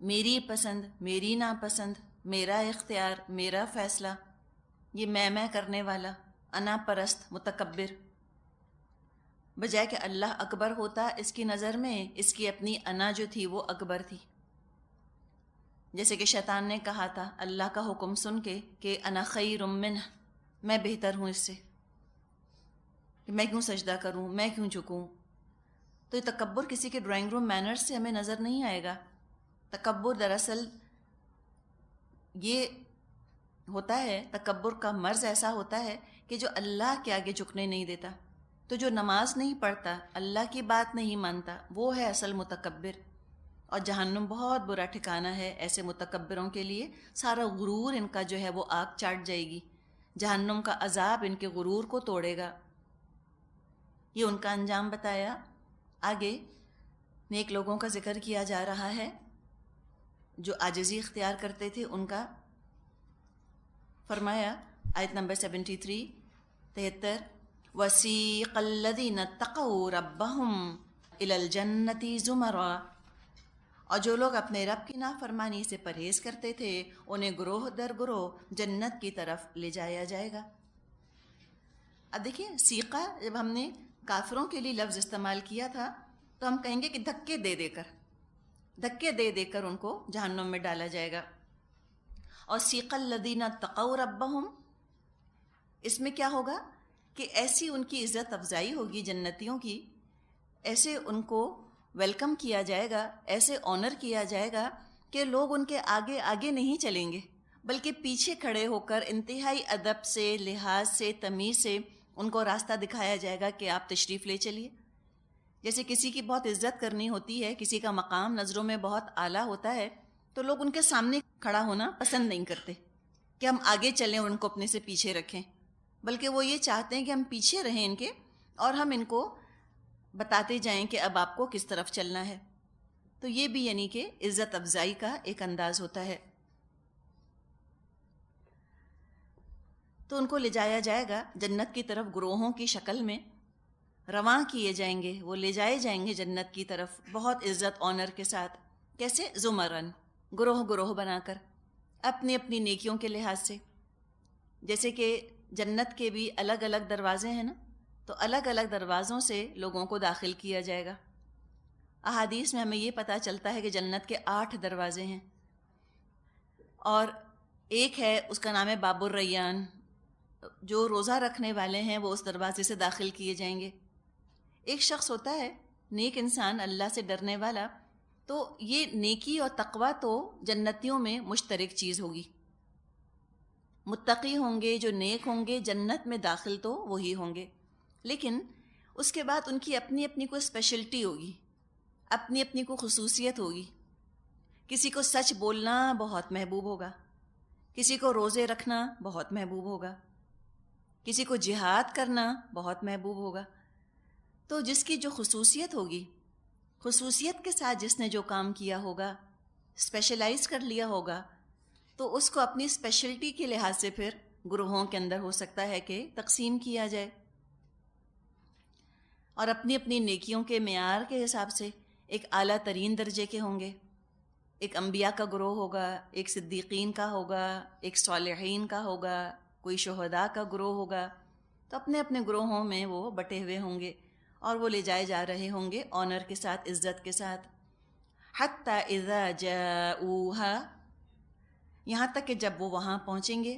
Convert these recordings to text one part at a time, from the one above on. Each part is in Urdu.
میری پسند، میری ناپسند، میرا اختیار، میرا فیصلہ، یہ میں کرنے والا، انا پرست، متکبر، بجائے کہ اللہ اکبر ہوتا اس کی نظر میں، اس کی اپنی انا جو تھی وہ اکبر تھی. جیسے کہ شیطان نے کہا تھا اللہ کا حکم سن کے کہ انا خیر منہ، میں بہتر ہوں اس سے، کہ میں کیوں سجدہ کروں، میں کیوں جھکوں. تو یہ تکبر کسی کے ڈرائنگ روم مینرز سے ہمیں نظر نہیں آئے گا. تکبر دراصل یہ ہوتا ہے، تکبر کا مرض ایسا ہوتا ہے کہ جو اللہ کے آگے جھکنے نہیں دیتا. تو جو نماز نہیں پڑھتا، اللہ کی بات نہیں مانتا، وہ ہے اصل متکبر. اور جہنم بہت برا ٹھکانہ ہے ایسے متکبروں کے لیے. سارا غرور ان کا جو ہے وہ آگ چاٹ جائے گی. جہنم کا عذاب ان کے غرور کو توڑے گا. یہ ان کا انجام بتایا. آگے نیک لوگوں کا ذکر کیا جا رہا ہے جو عاجزی اختیار کرتے تھے ان کا. فرمایا آیت نمبر 73 73 وَسِيقَ الَّذِينَ اتَّقَوْا رَبَّهُمْ إِلَى الْجَنَّةِ زُمَرًا، اور جو لوگ اپنے رب کی نافرمانی سے پرہیز کرتے تھے انہیں گروہ در گروہ جنت کی طرف لے جایا جائے گا. اب دیکھیں سیقہ جب ہم نے کافروں کے لیے لفظ استعمال کیا تھا تو ہم کہیں گے کہ دھکے دے دے کر ان کو جہنم میں ڈالا جائے گا. اور سیق الذین اتقوا ربہم، اس میں کیا ہوگا کہ ایسی ان کی عزت افزائی ہوگی جنتیوں کی، ایسے ان کو ویلکم کیا جائے گا، ایسے آنر کیا جائے گا کہ لوگ ان کے آگے آگے نہیں چلیں گے بلکہ پیچھے کھڑے ہو کر انتہائی ادب سے، لحاظ سے، تمیز سے ان کو راستہ دکھایا جائے گا کہ آپ تشریف لے چلیے. جیسے کسی کی بہت عزت کرنی ہوتی ہے، کسی کا مقام نظروں میں بہت اعلیٰ ہوتا ہے تو لوگ ان کے سامنے کھڑا ہونا پسند نہیں کرتے کہ ہم آگے چلیں اور ان کو اپنے سے پیچھے رکھیں، بلکہ وہ یہ چاہتے ہیں کہ ہم پیچھے رہیں ان کے اور ہم ان کو بتاتے جائیں کہ اب آپ کو کس طرف چلنا ہے. تو یہ بھی یعنی کہ عزت افزائی کا ایک انداز ہوتا ہے. تو ان کو لے جایا جائے گا جنت کی طرف گروہوں کی شکل میں، رواں کیے جائیں گے، وہ لے جائے جائیں گے جنت کی طرف بہت عزت آنر کے ساتھ. کیسے؟ زمرن، گروہ گروہ بنا کر، اپنی اپنی نیکیوں کے لحاظ سے. جیسے کہ جنت کے بھی الگ الگ دروازے ہیں نا، تو الگ الگ دروازوں سے لوگوں کو داخل کیا جائے گا. احادیث میں ہمیں یہ پتہ چلتا ہے کہ جنت کے 8 دروازے ہیں اور ایک ہے اس کا نام ہے باب الریان. جو روزہ رکھنے والے ہیں وہ اس دروازے سے داخل کیے جائیں گے. ایک شخص ہوتا ہے نیک انسان، اللہ سے ڈرنے والا، تو یہ نیکی اور تقوی تو جنتیوں میں مشترک چیز ہوگی. متقی ہوں گے، جو نیک ہوں گے، جنت میں داخل تو وہی ہوں گے، لیکن اس کے بعد ان کی اپنی اپنی کوئی اسپیشلٹی ہوگی، اپنی اپنی کوئی خصوصیت ہوگی. کسی کو سچ بولنا بہت محبوب ہوگا، کسی کو روزے رکھنا بہت محبوب ہوگا، کسی کو جہاد کرنا بہت محبوب ہوگا. تو جس کی جو خصوصیت ہوگی، خصوصیت کے ساتھ جس نے جو کام کیا ہوگا، اسپیشلائز کر لیا ہوگا، تو اس کو اپنی اسپیشلٹی کے لحاظ سے پھر گروہوں کے اندر ہو سکتا ہے کہ تقسیم کیا جائے، اور اپنی اپنی نیکیوں کے معیار کے حساب سے ایک اعلیٰ ترین درجے کے ہوں گے. ایک انبیاء کا گروہ ہوگا، ایک صدیقین کا ہوگا، ایک صالحین کا ہوگا، کوئی شہداء کا گروہ ہوگا. تو اپنے اپنے گروہوں میں وہ بٹے ہوئے ہوں گے اور وہ لے جائے جا رہے ہوں گے آنر کے ساتھ، عزت کے ساتھ. حتی اذا جاؤوها، یہاں تک کہ جب وہ وہاں پہنچیں گے.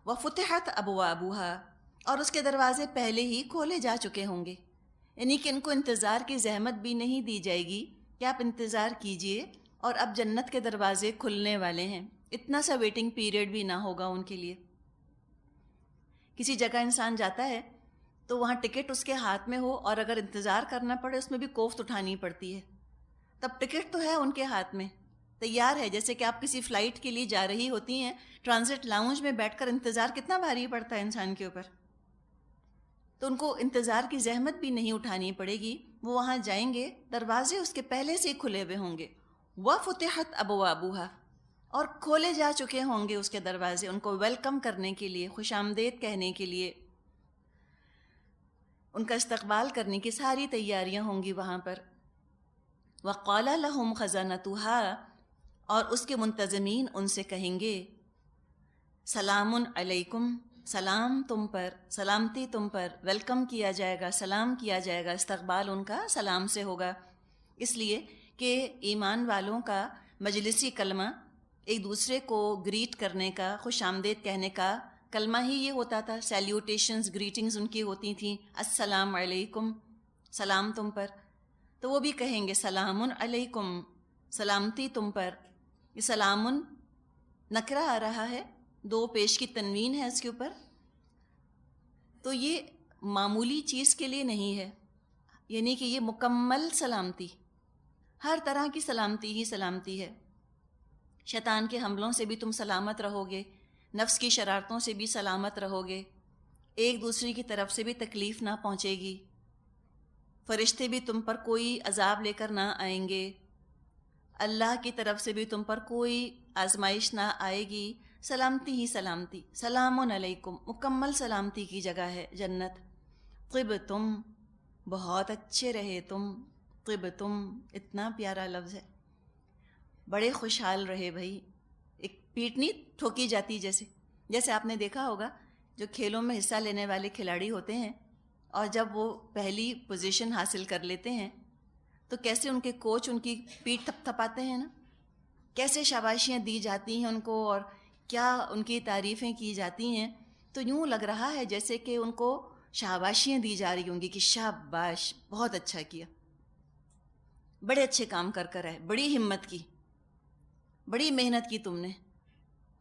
وفتحت ابوابها، اور اس کے دروازے پہلے ہی کھولے جا چکے ہوں گے، یعنی کہ ان کو انتظار کی زحمت بھی نہیں دی جائے گی کہ آپ انتظار کیجئے اور اب جنت کے دروازے کھلنے والے ہیں. اتنا سا ویٹنگ پیریڈ بھی نہ ہوگا ان کے لیے. کسی جگہ انسان جاتا ہے تو وہاں ٹکٹ اس کے ہاتھ میں ہو اور اگر انتظار کرنا پڑے اس میں بھی کوفت اٹھانی پڑتی ہے. تب ٹکٹ تو ہے ان کے ہاتھ میں، تیار ہے. جیسے کہ آپ کسی فلائٹ کے لیے جا رہی ہوتی ہیں، ٹرانزٹ لاؤنج میں بیٹھ کر انتظار کتنا بھاری پڑتا ہے انسان کے اوپر. تو ان کو انتظار کی زحمت بھی نہیں اٹھانی پڑے گی. وہ وہاں جائیں گے، دروازے اس کے پہلے سے ہی کھلے ہوئے ہوں گے. وَفُتِحَتْ أَبْوَابُهَا، اور کھولے جا چکے ہوں گے اس کے دروازے ان کو ویلکم کرنے کے لیے، خوش آمدید کہنے کے لیے، ان کا استقبال کرنے کی ساری تیاریاں ہوں گی وہاں پر. وَقَالَ لَهُمْ خَزَنَتُهَا، اور اس کے منتظمین ان سے کہیں گے سلام علیکم، سلام تم پر، سلامتی تم پر، ویلکم کیا جائے گا، سلام کیا جائے گا، استقبال ان کا سلام سے ہوگا۔ اس لیے کہ ایمان والوں کا مجلسی کلمہ ایک دوسرے کو گریٹ کرنے کا، خوش آمدید کہنے کا کلمہ ہی یہ ہوتا تھا۔ سیلیوٹیشنز، گریٹنگز ان کی ہوتی تھیں، السلام علیکم، سلام تم پر۔ تو وہ بھی کہیں گے سلام علیکم، سلامتی تم پر۔ یہ سلام نکرہ آ رہا ہے، دو پیش کی تنوین ہے اس کے اوپر، تو یہ معمولی چیز کے لیے نہیں ہے، یعنی کہ یہ مکمل سلامتی، ہر طرح کی سلامتی ہی سلامتی ہے۔ شیطان کے حملوں سے بھی تم سلامت رہو گے، نفس کی شرارتوں سے بھی سلامت رہو گے، ایک دوسرے کی طرف سے بھی تکلیف نہ پہنچے گی، فرشتے بھی تم پر کوئی عذاب لے کر نہ آئیں گے، اللہ کی طرف سے بھی تم پر کوئی آزمائش نہ آئے گی، سلامتی ہی سلامتی۔ سلام علیکم، مکمل سلامتی کی جگہ ہے جنت۔ طبتم، بہت اچھے رہے تم، طبتم اتنا پیارا لفظ ہے، بڑے خوشحال رہے بھائی۔ ایک پیٹ نہیں ٹھوکی جاتی، جیسے آپ نے دیکھا ہوگا جو کھیلوں میں حصہ لینے والے کھلاڑی ہوتے ہیں اور جب وہ پہلی پوزیشن حاصل کر لیتے ہیں تو کیسے ان کے کوچ ان کی پیٹھ تھپ تھپاتے ہیں نا، کیسے شاباشیاں دی جاتی ہیں ان کو اور کیا ان کی تعریفیں کی جاتی ہیں، تو یوں لگ رہا ہے جیسے کہ ان کو شاباشیاں دی جا رہی ہوں گی کہ شاباش، بہت اچھا کیا، بڑے اچھے کام کر آئے، بڑی ہمت کی، بڑی محنت کی تم نے۔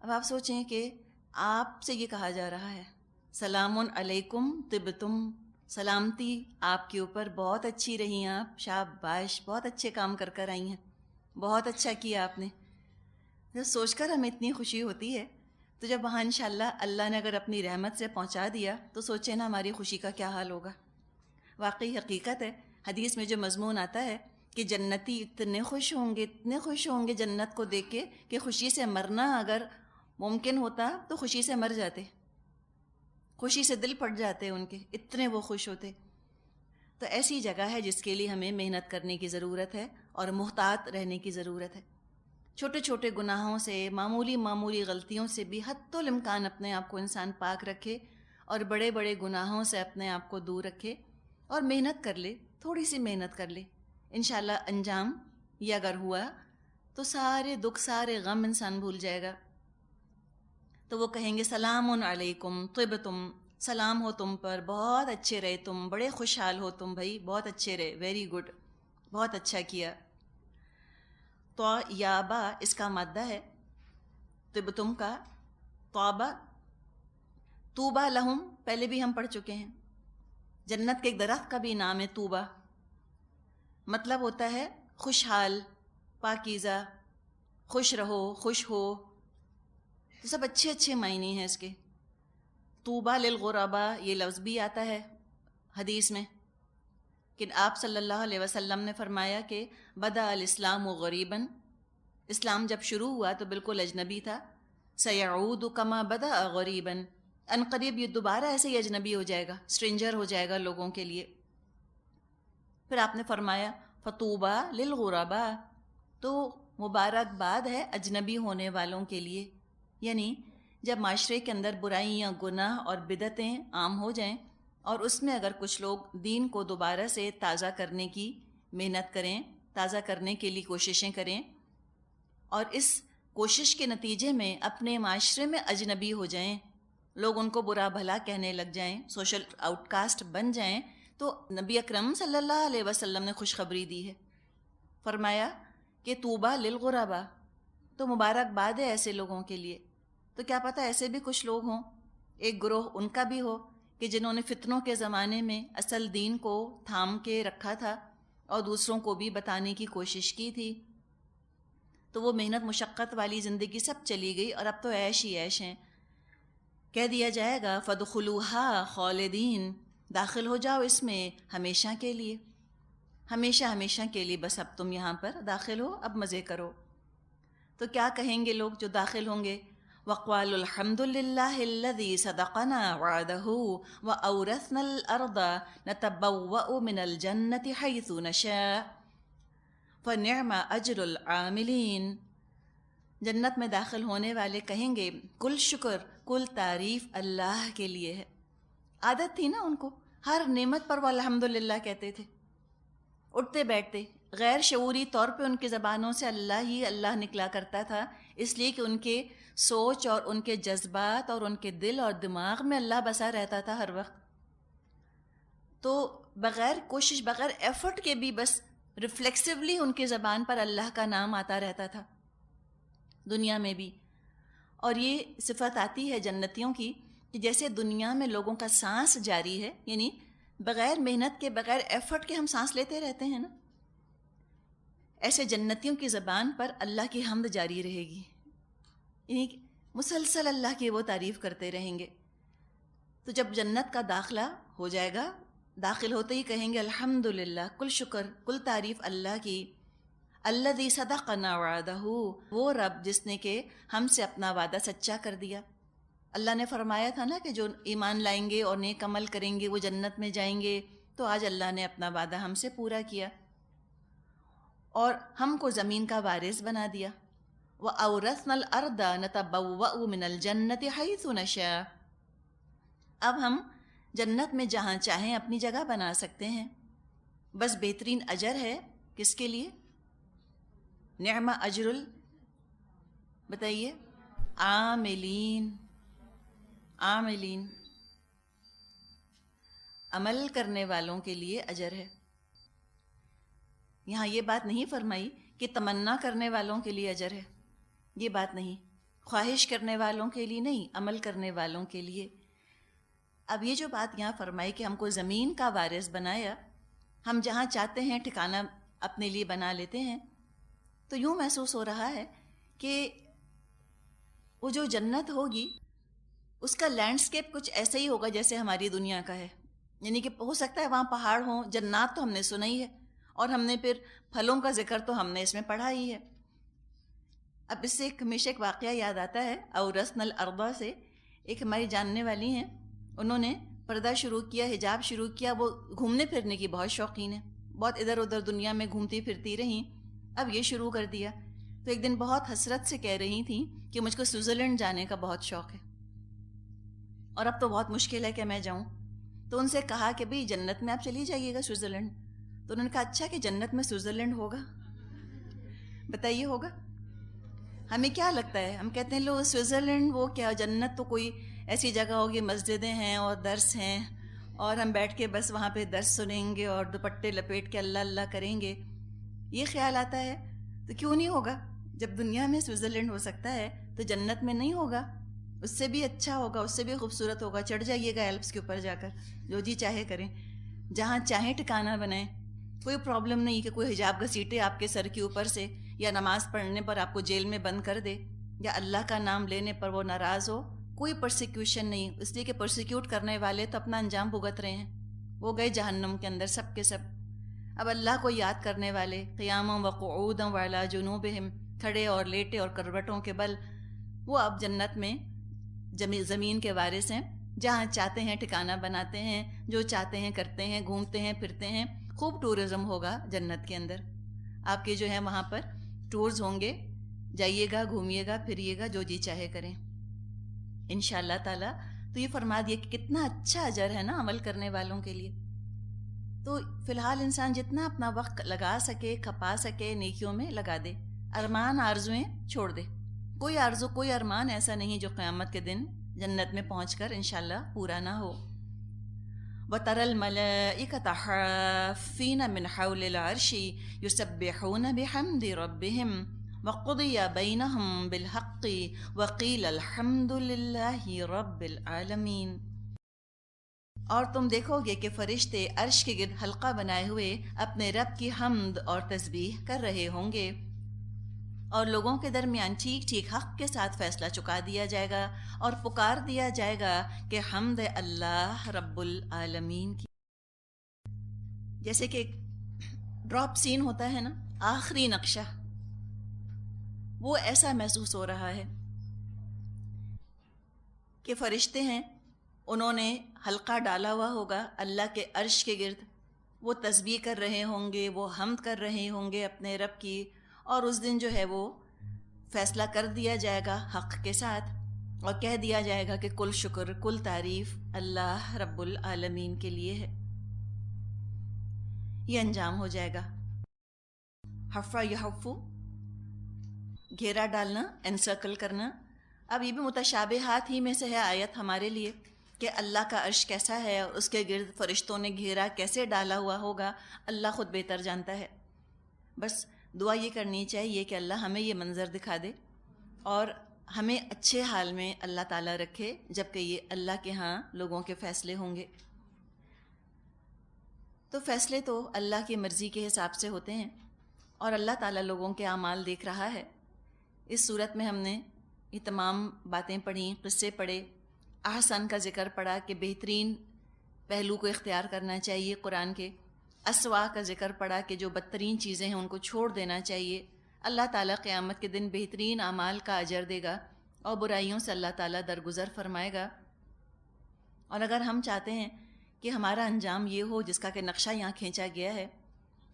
اب آپ سوچیں کہ آپ سے یہ کہا جا رہا ہے سلام علیکم طبتم، سلامتی آپ کے اوپر، بہت اچھی رہی آپ، شاباش، بہت اچھے کام کر آئی ہیں، بہت اچھا کیا آپ نے۔ جب سوچ کر ہمیں اتنی خوشی ہوتی ہے، تو جب وہاں انشاءاللہ اللہ نے اگر اپنی رحمت سے پہنچا دیا تو سوچیں نا ہماری خوشی کا کیا حال ہوگا۔ واقعی حقیقت ہے، حدیث میں جو مضمون آتا ہے کہ جنتی اتنے خوش ہوں گے، اتنے خوش ہوں گے جنت کو دیکھ کے کہ خوشی سے مرنا اگر ممکن ہوتا تو خوشی سے مر جاتے، خوشی سے دل پھٹ جاتے ان کے، اتنے وہ خوش ہوتے۔ تو ایسی جگہ ہے جس کے لیے ہمیں محنت کرنے کی ضرورت ہے اور محتاط رہنے کی ضرورت ہے۔ چھوٹے چھوٹے گناہوں سے، معمولی معمولی غلطیوں سے بھی حتی الامکان اپنے آپ کو انسان پاک رکھے اور بڑے بڑے گناہوں سے اپنے آپ کو دور رکھے اور محنت کر لے، تھوڑی سی محنت کر لے، انشاءاللہ انجام یہ اگر ہوا تو سارے دکھ، سارے غم انسان بھول جائے گا۔ تو وہ کہیں گے سلام علیکم طبتم، سلام ہو تم پر، بہت اچھے رہے تم، بڑے خوشحال ہو تم بھائی، بہت اچھے رہے، ویری گڈ، بہت اچھا کیا۔ تو یابا اس کا مادہ ہے طبتم کا، توبہ، توبہ لہم پہلے بھی ہم پڑھ چکے ہیں، جنت کے ایک درخت کا بھی نام ہے توبہ، مطلب ہوتا ہے خوشحال، پاکیزہ، خوش رہو، خوش ہو، تو سب اچھے اچھے معنی ہیں اس کے۔ طوبیٰ للغرباء یہ لفظ بھی آتا ہے حدیث میں، کہ آپ صلی اللہ علیہ وسلم نے فرمایا کہ بدأ الاسلام غریباً، اسلام جب شروع ہوا تو بالکل اجنبی تھا، سیعود کما بدأ غریباً، ان قریب یہ دوبارہ ایسے ہی اجنبی ہو جائے گا، اسٹرینجر ہو جائے گا لوگوں کے لیے۔ پھر آپ نے فرمایا فطوبیٰ للغرباء، تو مبارکباد ہے اجنبی ہونے والوں کے لیے، یعنی جب معاشرے کے اندر برائیاں، گناہ اور بدعتیں عام ہو جائیں اور اس میں اگر کچھ لوگ دین کو دوبارہ سے تازہ کرنے کی محنت کریں، تازہ کرنے کے لیے کوششیں کریں، اور اس کوشش کے نتیجے میں اپنے معاشرے میں اجنبی ہو جائیں، لوگ ان کو برا بھلا کہنے لگ جائیں، سوشل آؤٹ کاسٹ بن جائیں، تو نبی اکرم صلی اللہ علیہ وسلم نے خوشخبری دی ہے، فرمایا کہ طوبیٰ للغرباء، تو مبارکباد ہے ایسے لوگوں کے لیے۔ تو کیا پتہ ایسے بھی کچھ لوگ ہوں، ایک گروہ ان کا بھی ہو کہ جنہوں نے فتنوں کے زمانے میں اصل دین کو تھام کے رکھا تھا اور دوسروں کو بھی بتانے کی کوشش کی تھی، تو وہ محنت مشقت والی زندگی سب چلی گئی اور اب تو عیش ہی عیش ہیں۔ کہہ دیا جائے گا فادخلوہا خالدین، داخل ہو جاؤ اس میں ہمیشہ کے لیے، ہمیشہ ہمیشہ کے لیے، بس اب تم یہاں پر داخل ہو، اب مزے کرو۔ تو کیا کہیں گے لوگ جو داخل ہوں گے؟ وَقَالُوا الْحَمْدُ لِلَّهِ الَّذِي صَدَقَنَا وَعْدَهُ وَأَوْرَثْنَا الْأَرْضَ نَتَبَوَّأُ مِنَ الْجَنَّةِ حَيْثُ نَشَاءُ فَنِعْمَ أَجْرُ الْعَامِلِينَ۔ جنت میں داخل ہونے والے کہیں گے کل شکر کل تعریف اللہ کے لیے ہے. عادت تھی نا ان کو، ہر نعمت پر وہ الحمدللہ کہتے تھے، اٹھتے بیٹھتے غیر شعوری طور پہ ان کی زبانوں سے اللہ ہی اللہ نکلا کرتا تھا، اس لیے کہ ان کے سوچ اور ان کے جذبات اور ان کے دل اور دماغ میں اللہ بسا رہتا تھا ہر وقت. تو بغیر کوشش، بغیر ایفرٹ کے بھی بس ریفلیکسولی ان کی زبان پر اللہ کا نام آتا رہتا تھا دنیا میں بھی. اور یہ صفت آتی ہے جنتیوں کی کہ جیسے دنیا میں لوگوں کا سانس جاری ہے، یعنی بغیر محنت کے، بغیر ایفرٹ کے ہم سانس لیتے رہتے ہیں نا، ایسے جنتیوں کی زبان پر اللہ کی حمد جاری رہے گی، یعنی مسلسل اللہ کی وہ تعریف کرتے رہیں گے. تو جب جنت کا داخلہ ہو جائے گا، داخل ہوتے ہی کہیں گے الحمدللہ، کل شکر کل تعریف اللہ کی، الذی صدقنا وعدہ، وہ رب جس نے کہ ہم سے اپنا وعدہ سچا کر دیا. اللہ نے فرمایا تھا نا کہ جو ایمان لائیں گے اور نیک عمل کریں گے وہ جنت میں جائیں گے، تو آج اللہ نے اپنا وعدہ ہم سے پورا کیا اور ہم کو زمین کا وارث بنا دیا. وَأَوْرَثْنَا الْأَرْضَ نَتَبَوَّأُ مِنَ الْجَنَّةِ حَيْثُ نَشَاءُ. اب ہم جنت میں جہاں چاہیں اپنی جگہ بنا سکتے ہیں، بس بہترین اجر ہے کس کے لیے؟ نعم اجر بتائیے، عاملین عمل کرنے والوں کے لیے اجر ہے. یہاں یہ بات نہیں فرمائی کہ تمنا کرنے والوں کے لیے اجر ہے، یہ بات نہیں، خواہش کرنے والوں کے لیے نہیں، عمل کرنے والوں کے لیے. اب یہ جو بات یہاں فرمائی کہ ہم کو زمین کا وارث بنایا، ہم جہاں چاہتے ہیں ٹھکانہ اپنے لیے بنا لیتے ہیں، تو یوں محسوس ہو رہا ہے کہ وہ جو جنت ہوگی اس کا لینڈسکیپ کچھ ایسا ہی ہوگا جیسے ہماری دنیا کا ہے. یعنی کہ ہو سکتا ہے وہاں پہاڑ ہوں، جنات تو ہم نے سنا ہی ہے، اور ہم نے پھر پھلوں کا ذکر تو ہم نے اس میں پڑھا ہی ہے. اب اس سے ہمیشہ ایک واقعہ یاد آتا ہے، اورثنا الارض سے. ایک ہماری جاننے والی ہیں، انہوں نے پردہ شروع کیا، حجاب شروع کیا. وہ گھومنے پھرنے کی بہت شوقین ہیں، بہت ادھر ادھر دنیا میں گھومتی پھرتی رہیں. اب یہ شروع کر دیا. تو ایک دن بہت حسرت سے کہہ رہی تھیں کہ مجھ کو سوئٹزرلینڈ جانے کا بہت شوق ہے اور اب تو بہت مشکل ہے کہ میں جاؤں. تو ان سے کہا کہ بھئی جنت میں آپ چلی جائیے گا سوئٹزرلینڈ. تو انہوں نے کہا اچھا کہ جنت میں سوئٹزرلینڈ ہوگا، بتائیے ہوگا؟ ہمیں کیا لگتا ہے، ہم کہتے ہیں لو سوئٹزرلینڈ وہ کیا، جنت تو کوئی ایسی جگہ ہوگی، مسجدیں ہیں اور درس ہیں اور ہم بیٹھ کے بس وہاں پہ درس سنیں گے اور دوپٹے لپیٹ کے اللہ اللہ کریں گے. یہ خیال آتا ہے. تو کیوں نہیں ہوگا؟ جب دنیا میں سوئٹزرلینڈ ہو سکتا ہے تو جنت میں نہیں ہوگا؟ اس سے بھی اچھا ہوگا، اس سے بھی خوبصورت ہوگا. چڑھ جائیے گا ایلپس کے اوپر جا کر، جو جی چاہے کریں، جہاں چاہیں ٹھکانہ بنائیں، کوئی پرابلم نہیں کہ کوئی حجاب گھسیٹے آپ کے سر کے اوپر سے، یا نماز پڑھنے پر آپ کو جیل میں بند کر دے، یا اللہ کا نام لینے پر وہ ناراض ہو. کوئی پرسیکیوشن نہیں، اس لیے کہ پرسیکیوٹ کرنے والے تو اپنا انجام بھگت رہے ہیں، وہ گئے جہنم کے اندر سب کے سب. اب اللہ کو یاد کرنے والے قیاما وقعودا وعلی جنوبہم، کھڑے اور لیٹے اور کروٹوں کے بل، وہ اب جنت میں زمین کے وارث ہیں، جہاں چاہتے ہیں ٹھکانہ بناتے ہیں، جو چاہتے ہیں کرتے ہیں، گھومتے ہیں پھرتے ہیں. خوب ٹورزم ہوگا جنت کے اندر. آپ کے جو ہیں وہاں پر ٹورز ہوں گے، جائیے گا، گھومیے گا، پھریے گا، جو جی چاہے کریں انشاءاللہ تعالی. تو یہ فرما دیا کہ کتنا اچھا اجر ہے نا عمل کرنے والوں کے لیے. تو فی الحال انسان جتنا اپنا وقت لگا سکے، کھپا سکے، نیکیوں میں لگا دے، ارمان آرزویں چھوڑ دے. کوئی آرزو، کوئی ارمان ایسا نہیں جو قیامت کے دن جنت میں پہنچ کر انشاءاللہ پورا نہ ہو. وَتَرَى الْمَلَائِكَةَ حَافِّينَ مِنْ حَوْلِ الْعَرْشِ يُسَبِّحُونَ بِحَمْدِ رَبِّهِمْ وَقُضِيَ بَيْنَهُمْ بِالْحَقِّ وَقِيلَ الْحَمْدُ لِلَّهِ رَبِّ الْعَالَمِينَ. اور تم دیکھو گے کہ فرشتے عرش کے گرد حلقہ بنائے ہوئے اپنے رب کی حمد اور تسبیح کر رہے ہوں گے، اور لوگوں کے درمیان ٹھیک ٹھیک حق کے ساتھ فیصلہ چکا دیا جائے گا اور پکار دیا جائے گا کہ حمد اللہ رب العالمین کی. جیسے کہ ایک ڈراپ سین ہوتا ہے نا، آخری نقشہ، وہ ایسا محسوس ہو رہا ہے کہ فرشتے ہیں، انہوں نے حلقہ ڈالا ہوا ہوگا اللہ کے عرش کے گرد، وہ تسبیح کر رہے ہوں گے، وہ حمد کر رہے ہوں گے اپنے رب کی. اور اس دن جو ہے وہ فیصلہ کر دیا جائے گا حق کے ساتھ اور کہہ دیا جائے گا کہ کل شکر کل تعریف اللہ رب العالمین کے لیے ہے. یہ انجام ہو جائے گا. حفا یحفو، گھیرا ڈالنا، انسرکل کرنا. اب یہ بھی متشابہات ہی میں سے ہے آیت ہمارے لیے کہ اللہ کا عرش کیسا ہے اور اس کے گرد فرشتوں نے گھیرا کیسے ڈالا ہوا ہوگا، اللہ خود بہتر جانتا ہے. بس دعا یہ کرنی چاہیے کہ اللہ ہمیں یہ منظر دکھا دے اور ہمیں اچھے حال میں اللہ تعالیٰ رکھے، جبکہ یہ اللہ کے ہاں لوگوں کے فیصلے ہوں گے. تو فیصلے تو اللہ کی مرضی کے حساب سے ہوتے ہیں اور اللہ تعالیٰ لوگوں کے اعمال دیکھ رہا ہے. اس صورت میں ہم نے یہ تمام باتیں پڑھیں، قصے پڑھے، احسن کا ذکر پڑھا کہ بہترین پہلو کو اختیار کرنا چاہیے قرآن کے، اسوا کا ذکر پڑھا کہ جو بدترین چیزیں ہیں ان کو چھوڑ دینا چاہیے. اللہ تعالیٰ قیامت کے دن بہترین اعمال کا اجر دے گا اور برائیوں سے اللہ تعالیٰ درگزر فرمائے گا. اور اگر ہم چاہتے ہیں کہ ہمارا انجام یہ ہو جس کا کہ نقشہ یہاں کھینچا گیا ہے،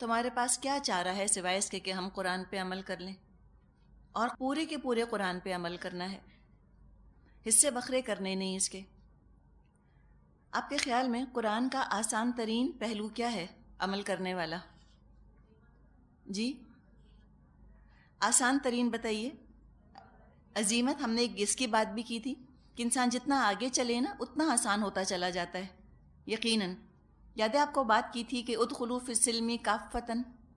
تو ہمارے پاس کیا چارہ ہے سوائے اس کے کہ ہم قرآن پہ عمل کر لیں اور پورے کے پورے قرآن پہ عمل کرنا ہے، حصے بکھرے کرنے نہیں اس کے. آپ کے خیال میں قرآن کا آسان ترین پہلو کیا ہے عمل کرنے والا؟ جی آسان ترین بتائیے. عزیمت. ہم نے اس کی بات بھی کی تھی کہ انسان جتنا آگے چلے نا اتنا آسان ہوتا چلا جاتا ہے. یقیناً یاد ہے آپ کو بات کی تھی کہ ادخلوا فی السلم کافۃ،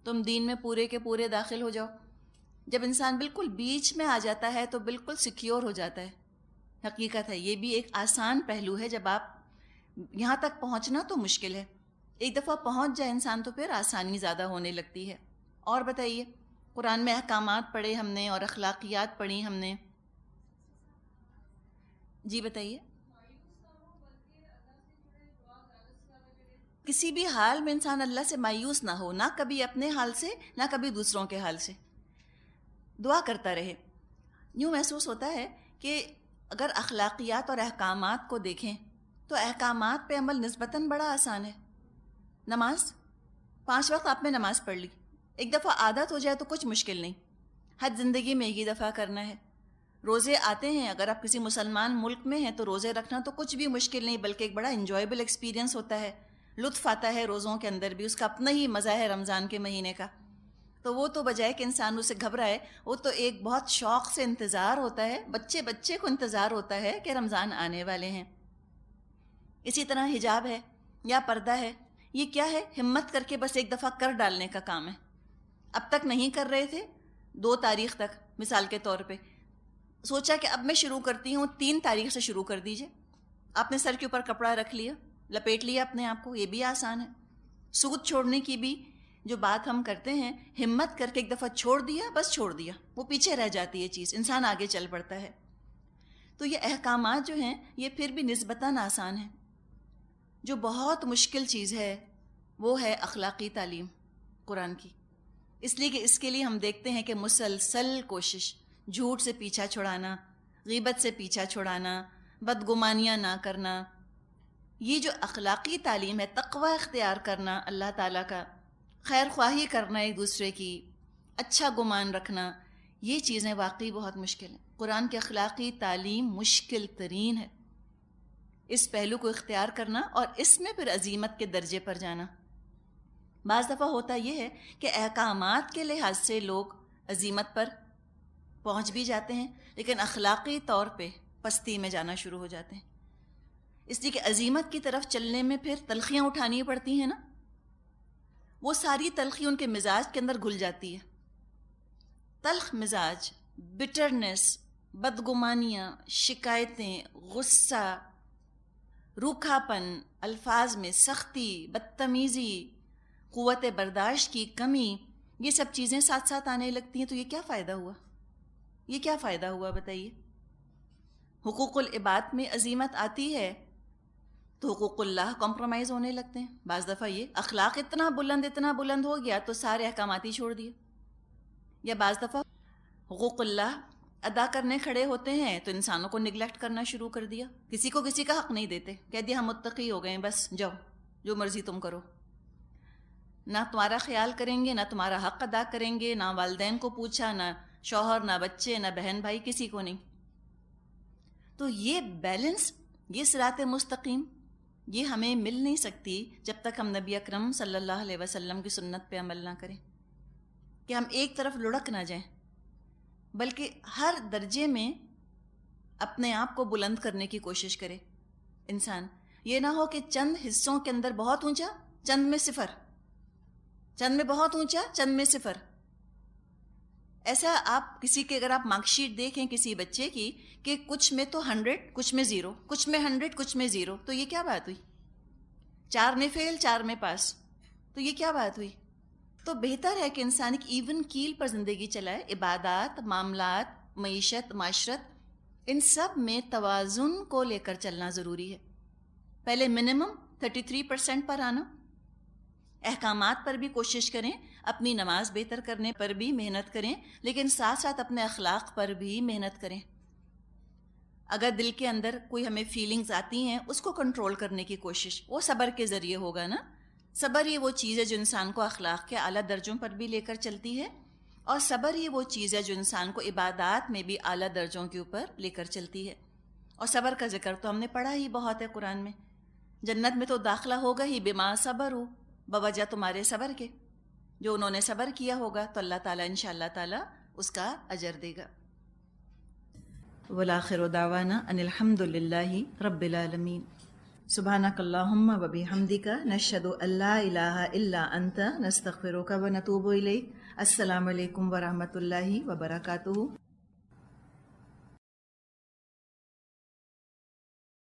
تم دین میں پورے کے پورے داخل ہو جاؤ. جب انسان بالکل بیچ میں آ جاتا ہے تو بالکل سیکیور ہو جاتا ہے. حقیقت ہے یہ بھی ایک آسان پہلو ہے. جب آپ یہاں تک پہنچنا تو مشکل ہے، ایک دفعہ پہنچ جائے انسان تو پھر آسانی زیادہ ہونے لگتی ہے. اور بتائیے، قرآن میں احکامات پڑھے ہم نے اور اخلاقیات پڑھی ہم نے. جی بتائیے. کسی بھی حال میں انسان اللہ سے مایوس نہ ہو، نہ کبھی اپنے حال سے نہ کبھی دوسروں کے حال سے. دعا کرتا رہے. یوں محسوس ہوتا ہے کہ اگر اخلاقیات اور احکامات کو دیکھیں تو احکامات پہ عمل نسبتاً بڑا آسان ہے. نماز 5 وقت آپ نے نماز پڑھ لی، ایک دفعہ عادت ہو جائے تو کچھ مشکل نہیں. حج زندگی میں ایک ہی دفعہ کرنا ہے. روزے آتے ہیں، اگر آپ کسی مسلمان ملک میں ہیں تو روزے رکھنا تو کچھ بھی مشکل نہیں بلکہ ایک بڑا انجوائبل ایکسپیرینس ہوتا ہے. لطف آتا ہے روزوں کے اندر بھی، اس کا اپنا ہی مزہ ہے رمضان کے مہینے کا. تو وہ تو بجائے کہ انسان اسے گھبرائے، وہ تو ایک بہت شوق سے انتظار ہوتا ہے. بچے بچے کو انتظار ہوتا ہے کہ رمضان آنے والے ہیں. اسی طرح حجاب ہے یا پردہ ہے، یہ کیا ہے؟ ہمت کر کے بس ایک دفعہ کر ڈالنے کا کام ہے. اب تک نہیں کر رہے تھے، 2 تاریخ تک مثال کے طور پہ سوچا کہ اب میں شروع کرتی ہوں، 3 تاریخ سے شروع کر دیجئے. آپ نے سر کے اوپر کپڑا رکھ لیا، لپیٹ لیا اپنے آپ کو، یہ بھی آسان ہے. سود چھوڑنے کی بھی جو بات ہم کرتے ہیں، ہمت کر کے ایک دفعہ چھوڑ دیا، بس چھوڑ دیا، وہ پیچھے رہ جاتی ہے چیز، انسان آگے چل پڑتا ہے. تو یہ احکامات جو ہیں یہ پھر بھی نسبتاً آسان ہیں. جو بہت مشکل چیز ہے وہ ہے اخلاقی تعلیم قرآن کی. اس لیے کہ اس کے لیے ہم دیکھتے ہیں کہ مسلسل کوشش، جھوٹ سے پیچھا چھڑانا، غیبت سے پیچھا چھڑانا، بدگمانیاں نہ کرنا، یہ جو اخلاقی تعلیم ہے، تقوی اختیار کرنا اللہ تعالیٰ کا، خیر خواہی کرنا ایک دوسرے کی، اچھا گمان رکھنا، یہ چیزیں واقعی بہت مشکل ہیں. قرآن کی اخلاقی تعلیم مشکل ترین ہے. اس پہلو کو اختیار کرنا اور اس میں پھر عزیمت کے درجے پر جانا. بعض دفعہ ہوتا یہ ہے کہ احکامات کے لحاظ سے لوگ عزیمت پر پہنچ بھی جاتے ہیں لیکن اخلاقی طور پہ پستی میں جانا شروع ہو جاتے ہیں. اس لیے کہ عزیمت کی طرف چلنے میں پھر تلخیاں اٹھانی پڑتی ہیں نا، وہ ساری تلخی ان کے مزاج کے اندر گھل جاتی ہے. تلخ مزاج، بٹرنس، بدگمانیاں، شکایتیں، غصہ، روکھا پن، الفاظ میں سختی، بدتمیزی، قوت برداشت کی کمی، یہ سب چیزیں ساتھ ساتھ آنے لگتی ہیں. تو یہ کیا فائدہ ہوا؟ یہ کیا فائدہ ہوا بتائیے؟ حقوق العباد میں عزیمت آتی ہے تو حقوق اللہ کمپرومائز ہونے لگتے ہیں. بعض دفعہ یہ اخلاق اتنا بلند ہو گیا تو سارے احکامات ہی چھوڑ دیے. یا بعض دفعہ حقوق اللہ ادا کرنے کھڑے ہوتے ہیں تو انسانوں کو نگلیکٹ کرنا شروع کر دیا. کسی کو کسی کا حق نہیں دیتے، کہہ دیا ہم متقی ہو گئے، بس جاؤ جو مرضی تم کرو. نہ تمہارا خیال کریں گے، نہ تمہارا حق ادا کریں گے، نہ والدین کو پوچھا، نہ شوہر نہ بچے نہ بہن بھائی کسی کو نہیں. تو یہ بیلنس، یہ صراط مستقیم، یہ ہمیں مل نہیں سکتی جب تک ہم نبی اکرم صلی اللہ علیہ وسلم کی سنت پہ عمل نہ کریں، کہ ہم ایک طرف لڑک نہ جائیں، بلکہ ہر درجے میں اپنے آپ کو بلند کرنے کی کوشش کرے انسان. یہ نہ ہو کہ چند حصوں کے اندر بہت اونچا، چند میں صفر، چند میں بہت اونچا، چند میں صفر. ایسا آپ کسی کے، اگر آپ مارک شیٹ دیکھیں کسی بچے کی، کہ کچھ میں تو 100، کچھ میں 0، کچھ میں 100، کچھ میں 0، تو یہ کیا بات ہوئی؟ 4 میں فیل، 4 میں پاس، تو یہ کیا بات ہوئی؟ تو بہتر ہے کہ انسان ایک ایون کیل پر زندگی چلائے. عبادات، معاملات، معیشت، معاشرت، ان سب میں توازن کو لے کر چلنا ضروری ہے. پہلے منیمم 33% پر آنا، احکامات پر بھی کوشش کریں، اپنی نماز بہتر کرنے پر بھی محنت کریں، لیکن ساتھ ساتھ اپنے اخلاق پر بھی محنت کریں. اگر دل کے اندر کوئی ہمیں فیلنگز آتی ہیں، اس کو کنٹرول کرنے کی کوشش، وہ صبر کے ذریعے ہوگا نا. صبر ہی وہ چیز ہے جو انسان کو اخلاق کے اعلیٰ درجوں پر بھی لے کر چلتی ہے، اور صبر ہی وہ چیز ہے جو انسان کو عبادات میں بھی اعلیٰ درجوں کے اوپر لے کر چلتی ہے. اور صبر کا ذکر تو ہم نے پڑھا ہی بہت ہے قرآن میں. جنت میں تو داخلہ ہوگا ہی بما صبر ہو، بوجہ تمہارے صبر کے. جو انہوں نے صبر کیا ہوگا تو اللہ تعالیٰ انشاءاللہ تعالیٰ اس کا اجر دے گا. والآخر دعوانا ان الحمد للہ رب العالمین. سبحانک اللہم و بحمدک نشہد ان لا الہ الا انت نستغفرک و نتوب الیک. السلام علیکم ورحمۃ اللہ وبرکاتہ.